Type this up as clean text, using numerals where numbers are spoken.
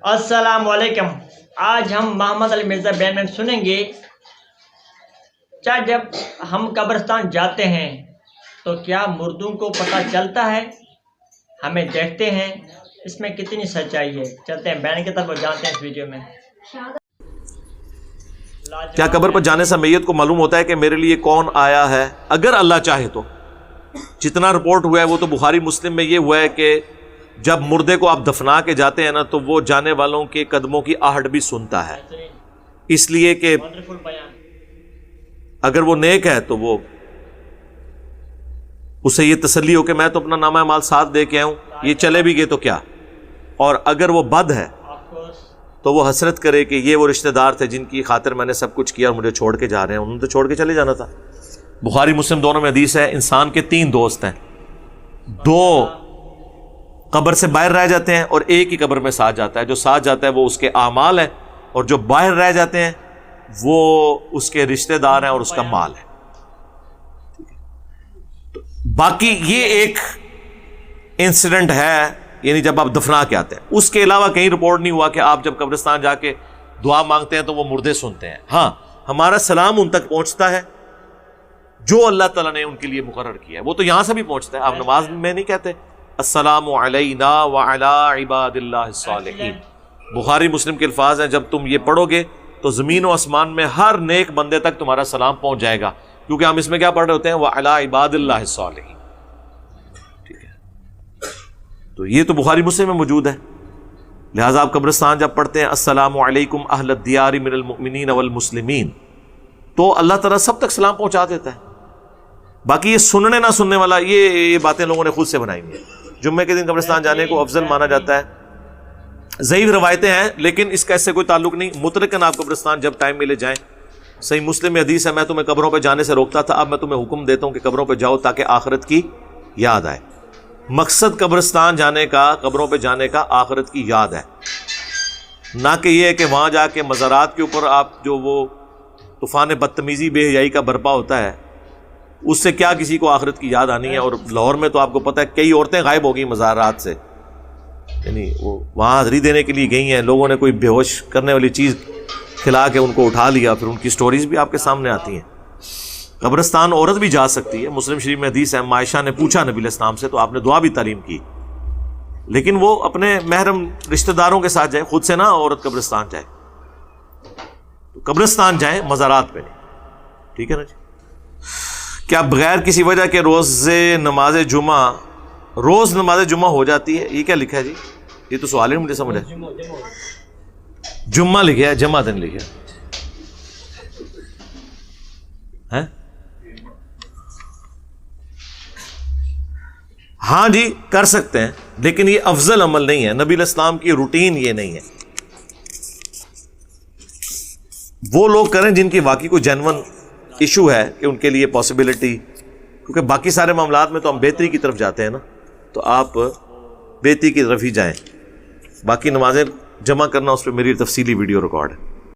السلام علیکم۔ آج ہم محمد علی مرزا بیان میں سنیں گے، کیا جب ہم قبرستان جاتے ہیں تو کیا مردوں کو پتہ چلتا ہے؟ ہمیں دیکھتے ہیں اس میں کتنی سچائی ہے۔ چلتے ہیں بیان کی طرف اور جانتے ہیں اس ویڈیو میں۔ کیا قبر پر جانے سے میت کو معلوم ہوتا ہے کہ میرے لیے کون آیا ہے؟ اگر اللہ چاہے تو۔ جتنا رپورٹ ہوا ہے وہ تو بخاری مسلم میں یہ ہوا ہے کہ جب مردے کو آپ دفنا کے جاتے ہیں نا تو وہ جانے والوں کے قدموں کی آہٹ بھی سنتا ہے، اس لیے کہ اگر وہ نیک ہے تو وہ اسے یہ تسلی ہو کہ میں تو اپنا نامہ اعمال ساتھ دے کے آؤں، یہ چلے بھی گئے تو کیا، اور اگر وہ بد ہے تو وہ حسرت کرے کہ یہ وہ رشتہ دار تھے جن کی خاطر میں نے سب کچھ کیا اور مجھے چھوڑ کے جا رہے ہیں، انہوں نے تو چھوڑ کے چلے جانا تھا۔ بخاری مسلم دونوں میں حدیث ہے، انسان کے 3 دوست ہیں، 2 قبر سے باہر رہ جاتے ہیں اور ایک ہی قبر میں ساتھ جاتا ہے۔ جو ساتھ جاتا ہے وہ اس کے اعمال ہیں، اور جو باہر رہ جاتے ہیں وہ اس کے رشتہ دار ہیں اور اس کا مال ہے۔ باقی یہ ایک انسیڈنٹ ہے، یعنی جب آپ دفنا کے آتے ہیں، اس کے علاوہ کہیں رپورٹ نہیں ہوا کہ آپ جب قبرستان جا کے دعا مانگتے ہیں تو وہ مردے سنتے ہیں۔ ہاں، ہمارا سلام ان تک پہنچتا ہے جو اللہ تعالیٰ نے ان کے لیے مقرر کیا ہے، وہ تو یہاں سے بھی پہنچتا ہے۔ آپ نماز میں نہیں کہتے السلام علینا وعلی عباد اللہ الصالحین؟ بخاری مسلم کے الفاظ ہیں، جب تم یہ پڑھو گے تو زمین و آسمان میں ہر نیک بندے تک تمہارا سلام پہنچ جائے گا، کیونکہ ہم اس میں کیا پڑھ رہے ہوتے ہیں؟ وعلی عباد اللہ الصالحین۔ ٹھیک ہے، تو یہ تو بخاری مسلم میں موجود ہے۔ لہٰذا آپ قبرستان جب پڑھتے ہیں السلام علیکم اہل الدیار من المؤمنین والمسلمین، تو اللہ تعالیٰ سب تک سلام پہنچا دیتا ہے۔ باقی یہ سننے نہ سننے والا، یہ باتیں لوگوں نے خود سے بنائی ہیں۔ جمعے کے دن قبرستان جانے کو افضل مانا جاتا ہے، ضعیف روایتیں ہیں لیکن اس کا اس سے کوئی تعلق نہیں۔ مطلقاً آپ قبرستان جب ٹائم ملے جائیں۔ صحیح مسلم میں حدیث ہے، میں تمہیں قبروں پہ جانے سے روکتا تھا، اب میں تمہیں حکم دیتا ہوں کہ قبروں پہ جاؤ تاکہ آخرت کی یاد آئے۔ مقصد قبرستان جانے کا، قبروں پہ جانے کا آخرت کی یاد ہے، نہ کہ یہ ہے کہ وہاں جا کے مزارات کے اوپر آپ جو وہ طوفان بدتمیزی بے حیائی کا برپا ہوتا ہے، اس سے کیا کسی کو آخرت کی یاد آنی ہے۔ اور لاہور میں تو آپ کو پتہ ہے کئی عورتیں غائب ہو گئی مزارات سے، یعنی وہ وہاں حاضری دینے کے لیے گئی ہیں، لوگوں نے کوئی بے ہوش کرنے والی چیز کھلا کے ان کو اٹھا لیا، پھر ان کی سٹوریز بھی آپ کے سامنے آتی ہیں۔ قبرستان عورت بھی جا سکتی ہے، مسلم شریف میں حدیث ہے، عائشہ نے پوچھا نبی علیہ السلام سے تو آپ نے دعا بھی تعلیم کی، لیکن وہ اپنے محرم رشتہ داروں کے ساتھ جائے، خود سے نہ عورت قبرستان جائے۔ تو قبرستان جائیں، مزارات پہ نہیں، ٹھیک ہے نا جی۔ کیا بغیر کسی وجہ کے روز نماز جمعہ ہو جاتی ہے؟ یہ کیا لکھا ہے جی؟ یہ تو سوال ہی مجھے سمجھ ہے، جمعہ لکھا ہے، جمعہ دن لکھا ہے۔ ہاں جی کر سکتے ہیں، لیکن یہ افضل عمل نہیں ہے، نبی علیہ السلام کی روٹین یہ نہیں ہے۔ وہ لوگ کریں جن کی واقعی کوئی جینون ایشو ہے کہ ان کے لیے پاسبلٹی، کیونکہ باقی سارے معاملات میں تو ہم بہتری کی طرف جاتے ہیں نا، تو آپ بہتری کی طرف ہی جائیں۔ باقی نمازیں جمع کرنا، اس پہ میری تفصیلی ویڈیو ریکارڈ ہے۔